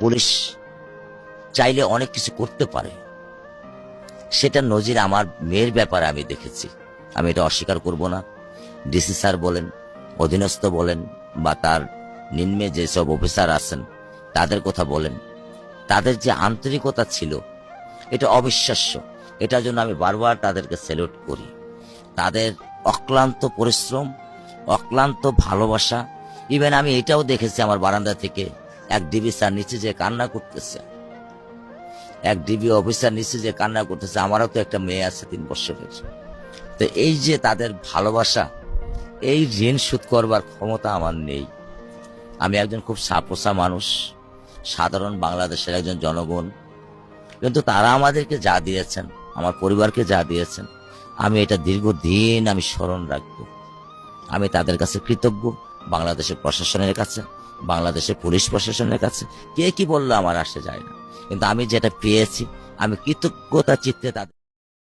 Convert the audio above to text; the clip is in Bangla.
পুলিশ চাইলে অনেক কিছু করতে পারে, সেটা নজির আমার মেয়ের ব্যাপারে আমি দেখেছি। আমি এটা অস্বীকার করব না। ডিসি স্যার বলেন, অধীনস্থ বলেন, বা তার নিম্নে যেসব অফিসার আছেন তাদের কথা বলেন, তাদের যে আন্তরিকতা ছিল এটা অবিশ্বাস্য। এটার জন্য আমি বারবার তাদেরকে স্যালুট করি। তাদের অক্লান্ত পরিশ্রম, অক্লান্ত ভালোবাসা। ইভেন আমি এটাও দেখেছি আমার বারান্দা থেকে এক ডিবি স্যার নিচে যে কান্না করতেছে, এক ডিবি অফিসার নিচে যে কান্না করতেছে। আমারও তো একটা মেয়ে আছে 3 বছরের। তো এই যে তাদের ভালোবাসা, এই ঋণ শোধ করবার ক্ষমতা আমার নেই। আমি একজন খুব সাপোসা মানুষ, সাধারণ বাংলাদেশের একজন জনগণ, কিন্তু তারা আমাদেরকে যা দিয়েছেন, আমার পরিবারকে যা দিয়েছেন, আমি এটা দীর্ঘদিন আমি স্মরণ রাখব। আমি তাদের কাছে কৃতজ্ঞ, বাংলাদেশের প্রশাসনের কাছে, বাংলাদেশের পুলিশ প্রশাসনের কাছে। কে কি বললো আমার আসে যায় না, কিন্তু আমি যেটা পেয়েছি আমি কৃতজ্ঞতা চিত্তে তাদের